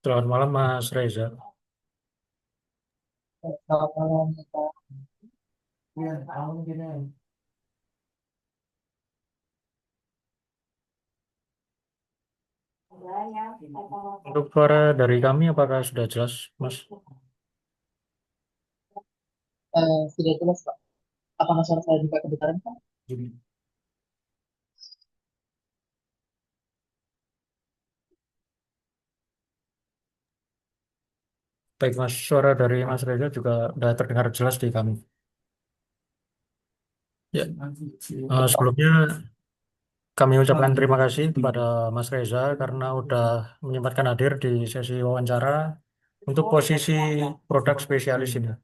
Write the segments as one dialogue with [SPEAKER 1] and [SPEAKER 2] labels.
[SPEAKER 1] Selamat malam Mas Reza.
[SPEAKER 2] Selamat malam, Pak. Iya, tahu gini.
[SPEAKER 1] Untuk suara dari kami apakah sudah jelas, Mas?
[SPEAKER 2] Sudah jelas, Pak. Apakah suara saya juga kedengaran, Pak?
[SPEAKER 1] Baik Mas, suara dari Mas Reza juga sudah terdengar jelas di kami. Ya, sebelumnya kami ucapkan terima kasih kepada Mas Reza karena udah menyempatkan hadir di sesi wawancara untuk posisi produk spesialis ini.
[SPEAKER 2] Ya,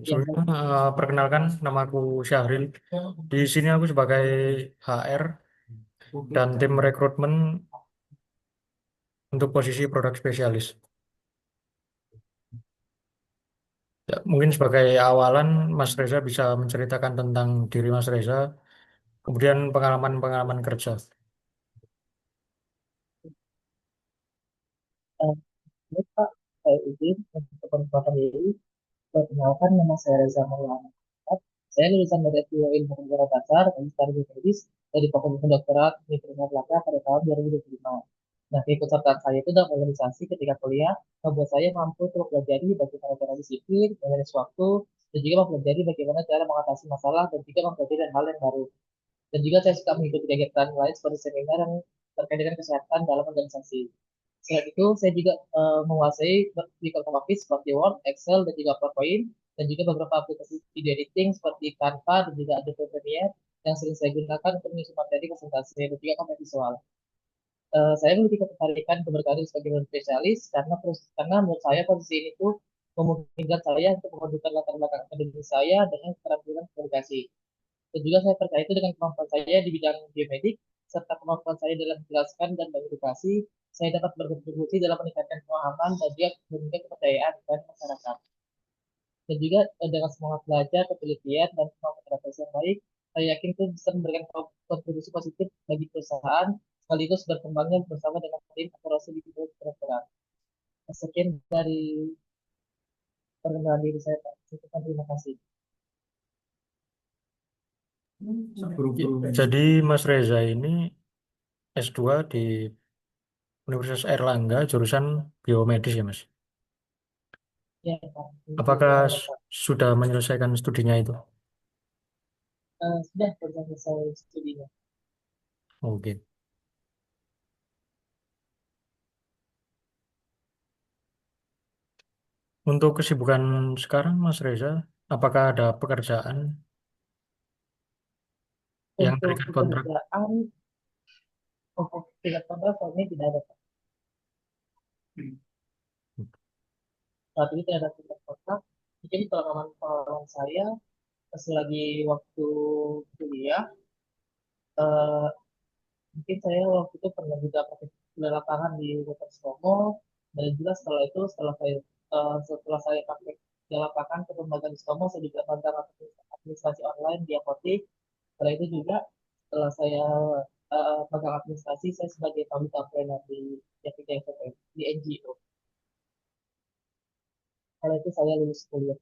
[SPEAKER 1] Sebelumnya,
[SPEAKER 2] baik.
[SPEAKER 1] perkenalkan, namaku Syahril. Di sini aku sebagai HR dan tim rekrutmen untuk posisi produk spesialis. Ya, mungkin sebagai awalan, Mas Reza bisa menceritakan tentang diri Mas Reza, kemudian pengalaman-pengalaman kerja.
[SPEAKER 2] Eh, Baik, Pak. Saya izin untuk perkenalkan diri. Perkenalkan, nama saya Reza Maulana. Saya lulusan dari S2 Ilmu Kedokteran Dasar dan Sekaligus Medis dari Fakultas Kedokteran Universitas Erlangga pada tahun 2025. Nah, keikutsertaan saya itu dalam organisasi ketika kuliah membuat saya mampu untuk mempelajari bagaimana cara disiplin, manage waktu, dan juga mempelajari bagaimana cara mengatasi masalah dan juga mempelajari hal yang baru. Dan juga saya suka mengikuti kegiatan lain seperti seminar yang terkait dengan kesehatan dalam organisasi. Selain itu, saya juga menguasai Microsoft Office seperti Word, Excel, dan juga PowerPoint, dan juga beberapa aplikasi video editing seperti Canva dan juga Adobe Premiere yang sering saya gunakan untuk mengisi materi presentasi dan juga konten visual. Saya memiliki ketertarikan untuk berkarir sebagai web spesialis karena menurut saya posisi ini tuh memungkinkan saya untuk memadukan latar belakang akademik saya dengan keterampilan komunikasi. Dan juga saya percaya itu dengan kemampuan saya di bidang biomedik, serta kemampuan saya dalam menjelaskan dan mengedukasi, saya dapat berkontribusi dalam meningkatkan pemahaman dan juga kepercayaan kepada masyarakat. Dan juga dengan semangat belajar, ketelitian, dan kemampuan adaptasi yang baik, saya yakin itu bisa memberikan kontribusi positif bagi perusahaan, sekaligus berkembangnya bersama dengan tim operasi di bidang kedokteran. Sekian dari perkenalan diri saya, Pak. Terima kasih.
[SPEAKER 1] Jadi Mas Reza ini S2 di Universitas Erlangga, jurusan biomedis ya Mas.
[SPEAKER 2] Ya, Pak. Ini
[SPEAKER 1] Apakah
[SPEAKER 2] juga, Pak.
[SPEAKER 1] sudah menyelesaikan studinya itu?
[SPEAKER 2] Sudah selesai studinya.
[SPEAKER 1] Mungkin. Untuk kesibukan sekarang Mas Reza, apakah ada pekerjaan yang
[SPEAKER 2] Untuk
[SPEAKER 1] terikat kontrak?
[SPEAKER 2] pekerjaan, untuk tingkat kontrak saat ini tidak ada, Pak. Saat ini tidak ada tingkat kontrak. Mungkin pengalaman saya selagi waktu kuliah, eh, mungkin saya waktu itu pernah juga praktik di lapangan di Dr. Sutomo, dan juga setelah saya praktik di lapangan ke lembaga di Sutomo, saya juga magang administrasi online di apotek. Setelah itu juga setelah saya magang administrasi, saya sebagai public planner di di NGO. Kalau itu saya lulus kuliah.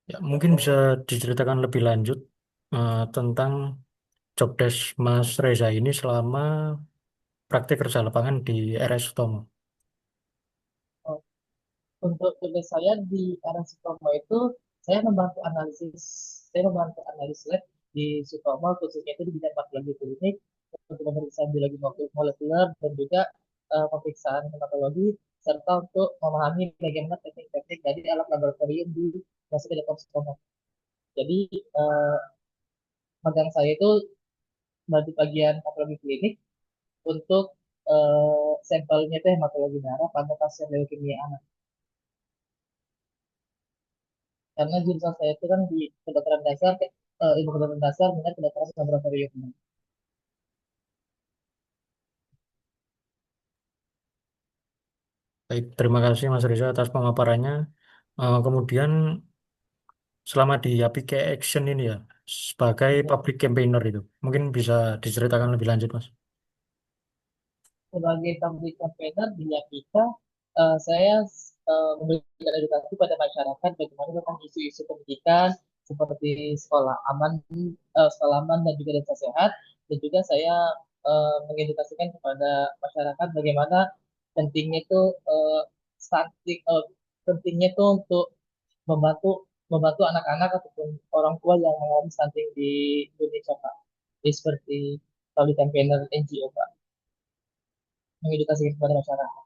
[SPEAKER 1] Ya, mungkin bisa diceritakan lebih lanjut tentang job desk Mas Reza ini selama praktik kerja lapangan di RS Sutomo.
[SPEAKER 2] Oh, untuk tugas saya di era Sutomo itu, saya membantu analisis, saya membantu analis lab di Sutomo, khususnya itu di bidang patologi klinik, untuk pemeriksaan biologi molekuler, dan juga pemeriksaan hematologi, serta untuk memahami bagaimana teknik-teknik dari alat laboratorium di masuk ke dalam Sutomo. Jadi, eh, magang saya itu di bagian patologi klinik untuk sampelnya itu hematologi darah pada pasien leukemia anak. Karena jurusan saya itu kan di kedokteran dasar, ilmu kedokteran dasar minat kedokteran laboratorium.
[SPEAKER 1] Baik, terima kasih Mas Reza atas pemaparannya. Kemudian selama di APK Action ini ya, sebagai public campaigner itu, mungkin bisa diceritakan lebih lanjut Mas.
[SPEAKER 2] Sebagai public campaigner di kita, saya memberikan edukasi pada masyarakat bagaimana tentang isu-isu pendidikan seperti sekolah aman dan juga desa sehat, dan juga saya mengedukasikan kepada masyarakat bagaimana pentingnya itu stunting, pentingnya itu untuk membantu membantu anak-anak ataupun orang tua yang mengalami stunting di Indonesia, Pak. Jadi seperti public campaigner NGO, Pak, mengedukasi kepada masyarakat.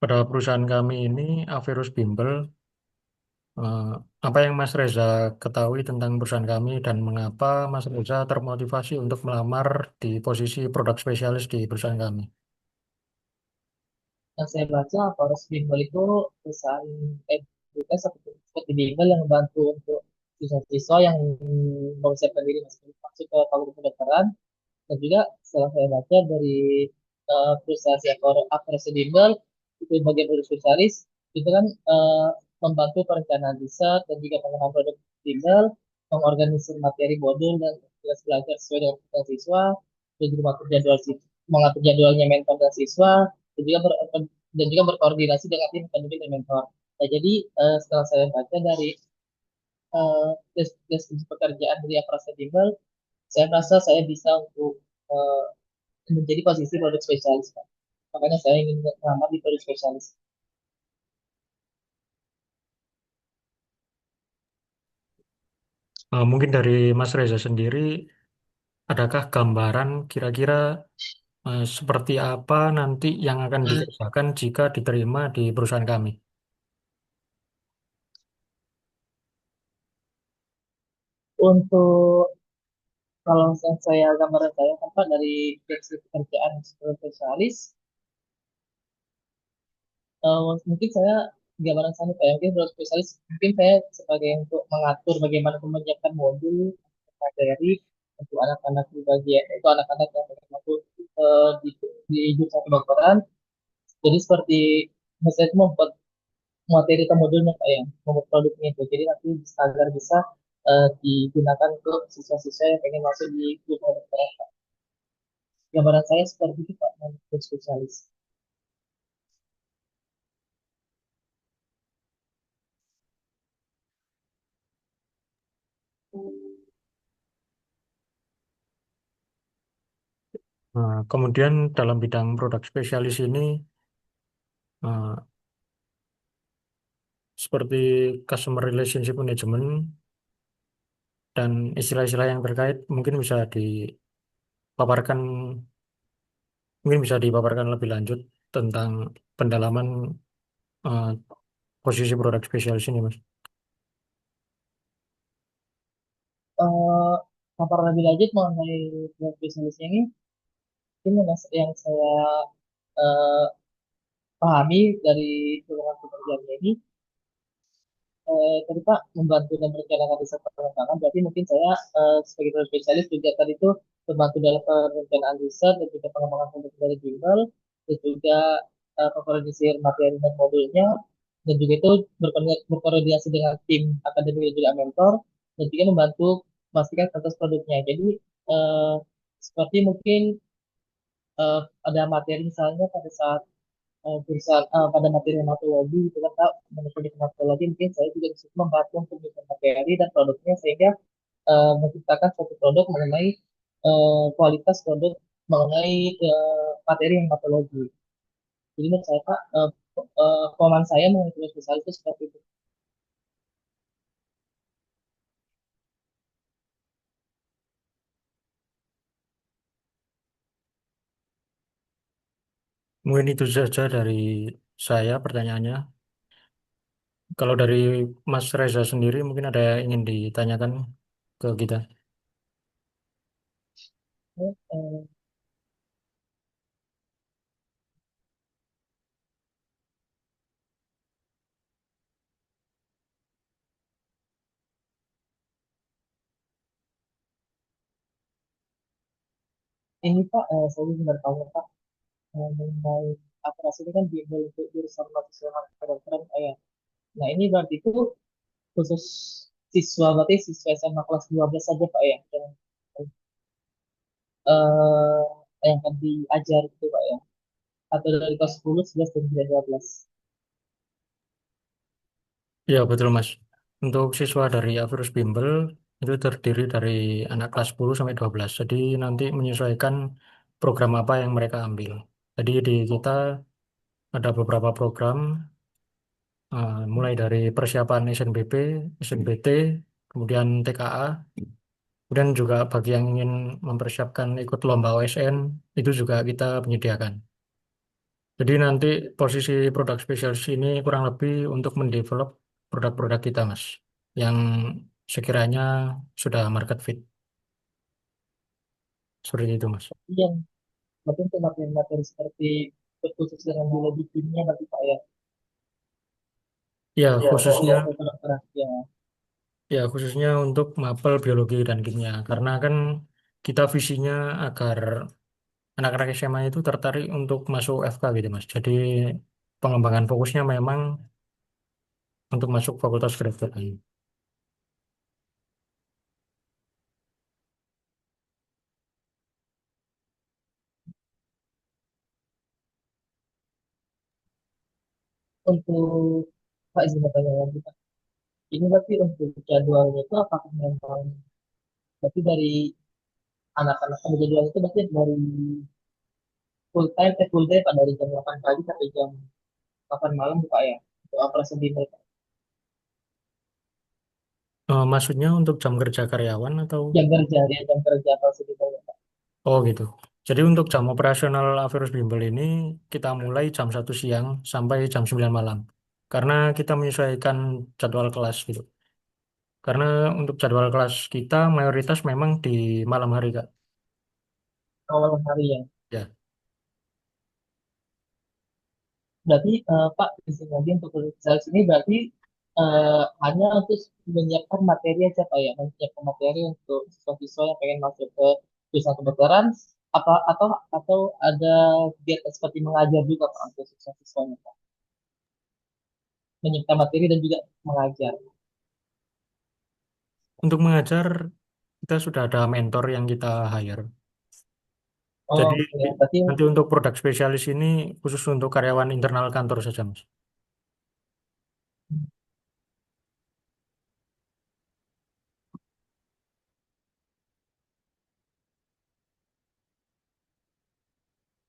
[SPEAKER 1] Pada perusahaan kami ini, Averus Bimbel, eh, apa yang Mas Reza ketahui tentang perusahaan kami dan mengapa Mas Reza termotivasi untuk melamar di posisi produk spesialis di perusahaan kami?
[SPEAKER 2] Yang saya baca, Poros Bimbel itu perusahaan edukas seperti Bimbel yang membantu untuk siswa-siswa yang mempersiapkan diri masuk ke fakultas kedokteran. Dan juga setelah saya baca dari perusahaan Aversi Bimbel, itu bagian dari spesialis, itu kan membantu perencanaan riset dan juga pengembangan produk Bimbel, mengorganisir materi modul dan tugas belajar sesuai dengan kebutuhan siswa, dan juga mengatur jadwalnya mentor dan siswa, dan juga berkoordinasi dengan tim pendidik dan mentor. Nah, jadi setelah saya baca dari deskripsi pekerjaan dari Aversi Bimbel, saya merasa saya bisa untuk eh, menjadi posisi produk spesialis, Pak. Makanya saya ingin melamar di produk spesialis.
[SPEAKER 1] Mungkin dari Mas Reza sendiri, adakah gambaran kira-kira seperti apa nanti yang akan dikerjakan jika diterima di perusahaan kami?
[SPEAKER 2] Untuk kalau saya gambaran saya kan Pak dari deskripsi pekerjaan sebagai spesialis, mungkin saya gambaran saya Pak, mungkin produk spesialis mungkin saya sebagai untuk mengatur bagaimana menyiapkan modul materi untuk anak-anak di bagian itu anak-anak yang masuk di jurusan kedokteran. Jadi seperti misalnya itu membuat materi atau modulnya Pak ya, membuat produknya itu. Jadi nanti agar bisa digunakan untuk siswa-siswa yang pengen masuk di grup kedokteran, Pak. Gambaran saya seperti itu Pak, untuk spesialis.
[SPEAKER 1] Nah, kemudian dalam bidang produk spesialis ini, eh, seperti customer relationship management dan istilah-istilah yang terkait, dipaparkan, mungkin bisa dipaparkan lebih lanjut tentang pendalaman eh, posisi produk spesialis ini, Mas.
[SPEAKER 2] Eh Paparan lebih lanjut mengenai produk spesialis ini yang saya eh, pahami dari hubungan pekerjaan ini, tadi Pak membantu dan merencanakan riset pengembangan. Berarti mungkin saya sebagai produk spesialis juga tadi itu membantu dalam perencanaan riset dan juga pengembangan produk dari Gimbal, dan juga mengkoordinasi materi dan modulnya, dan juga itu berkoordinasi dengan tim akademik dan juga mentor, dan juga membantu memastikan status produknya. Jadi eh, seperti mungkin ada materi misalnya pada saat jurusan pada materi hematologi gitu kan Kak, menekuni hematologi mungkin saya juga disitu membantu untuk menyusun materi dan produknya sehingga menciptakan suatu produk mengenai kualitas produk mengenai materi hematologi. Jadi menurut saya Pak, pemahaman saya mengenai produk spesialis itu seperti itu.
[SPEAKER 1] Mungkin itu saja dari saya pertanyaannya. Kalau dari Mas Reza sendiri, mungkin ada yang ingin ditanyakan ke kita.
[SPEAKER 2] Eh, Ini Pak, saya ingin bertanya Pak, mengenai operasi ini kan bimbel untuk jurusan mahasiswa kedokteran Pak ya. Nah ini berarti itu khusus siswa, berarti siswa SMA kelas 12 saja Pak ya, eh, yang akan diajar itu Pak ya, atau dari kelas 10, 11, dan juga 12.
[SPEAKER 1] Ya, betul Mas. Untuk siswa dari Averus Bimbel itu terdiri dari anak kelas 10 sampai 12. Jadi nanti menyesuaikan program apa yang mereka ambil. Jadi di kita ada beberapa program, mulai dari persiapan SNBP, SNBT, kemudian TKA, kemudian juga bagi yang ingin mempersiapkan ikut lomba OSN, itu juga kita menyediakan. Jadi nanti posisi produk spesialis ini kurang lebih untuk mendevelop produk-produk kita, Mas, yang sekiranya sudah market fit. Seperti itu, Mas.
[SPEAKER 2] Tapi yang berarti untuk materi-materi seperti khusus dengan biologi kimia berarti Pak ya,
[SPEAKER 1] Ya,
[SPEAKER 2] ya
[SPEAKER 1] khususnya
[SPEAKER 2] untuk kedokteran ya.
[SPEAKER 1] ya khususnya untuk mapel biologi dan kimia. Karena kan kita visinya agar anak-anak SMA itu tertarik untuk masuk FK gitu, Mas. Jadi pengembangan fokusnya memang untuk masuk fakultas kedokteran.
[SPEAKER 2] Untuk Pak izin bertanya lagi Pak. Ini berarti untuk jadwalnya itu apakah memang berarti dari anak-anak yang jadwal itu berarti dari full day Pak, dari jam 8 pagi sampai jam 8 malam Pak ya, untuk operasi di mereka.
[SPEAKER 1] Maksudnya untuk jam kerja karyawan atau?
[SPEAKER 2] Jam kerja operasi di mereka Pak.
[SPEAKER 1] Oh gitu. Jadi untuk jam operasional Averus Bimbel ini kita mulai jam 1 siang sampai jam 9 malam. Karena kita menyesuaikan jadwal kelas gitu. Karena untuk jadwal kelas kita mayoritas memang di malam hari, Kak.
[SPEAKER 2] Awal hari ya.
[SPEAKER 1] Ya.
[SPEAKER 2] Berarti Pak izin lagi untuk sales ini berarti hanya untuk menyiapkan materi aja Pak ya, menyiapkan materi untuk siswa-siswa yang pengen masuk ke jurusan kedokteran, apa atau ada kegiatan seperti mengajar juga Pak untuk siswa-siswanya Pak, menyiapkan materi dan juga mengajar.
[SPEAKER 1] Untuk mengajar kita sudah ada mentor yang kita hire.
[SPEAKER 2] Oh
[SPEAKER 1] Jadi
[SPEAKER 2] gitu ya, berarti
[SPEAKER 1] nanti untuk produk spesialis ini khusus untuk karyawan internal kantor saja, Mas.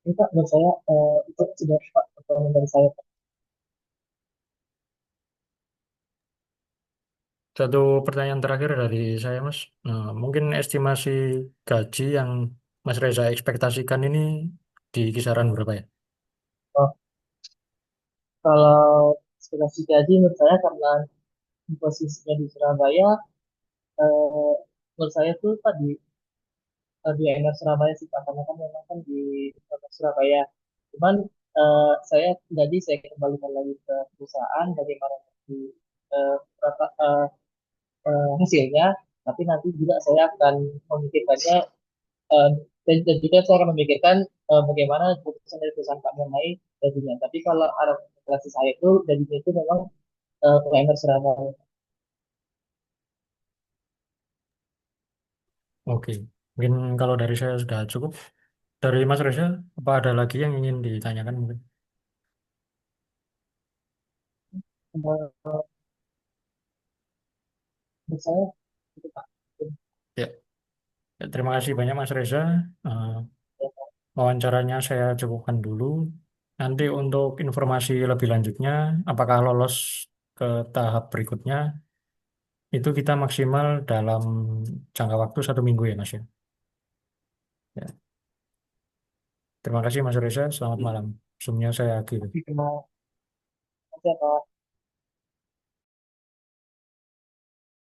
[SPEAKER 2] ini Pak menurut saya itu sudah Pak pertanyaan dari saya Pak.
[SPEAKER 1] Satu pertanyaan terakhir dari saya, Mas. Nah, mungkin estimasi gaji yang Mas Reza ekspektasikan ini di kisaran berapa ya?
[SPEAKER 2] Oh, kalau ekspektasi gaji menurut saya karena posisinya di Surabaya, eh, menurut saya tuh tadi di UMR Surabaya sih Pak, karena kan memang kan di kota Surabaya. Cuman saya kembalikan lagi ke perusahaan bagaimana di berapa hasilnya, tapi nanti juga saya akan memikirkannya, eh, dan juga saya akan memikirkan bagaimana keputusan dari perusahaan kami mengenai gajinya. Tapi kalau ada kalkulasi saya itu gajinya itu memang UMR Surabaya.
[SPEAKER 1] Oke, mungkin kalau dari saya sudah cukup. Dari Mas Reza, apa ada lagi yang ingin ditanyakan mungkin?
[SPEAKER 2] Eh, Menurut saya itu Pak.
[SPEAKER 1] Ya, ya, terima kasih banyak Mas Reza. Eh,
[SPEAKER 2] Ya, Pak.
[SPEAKER 1] Wawancaranya saya cukupkan dulu. Nanti untuk informasi lebih lanjutnya, apakah lolos ke tahap berikutnya, itu kita maksimal dalam jangka waktu 1 minggu ya Mas ya. Ya, terima kasih Mas Reza, selamat malam. Sebelumnya saya akhiri.
[SPEAKER 2] Terima kasih Pak.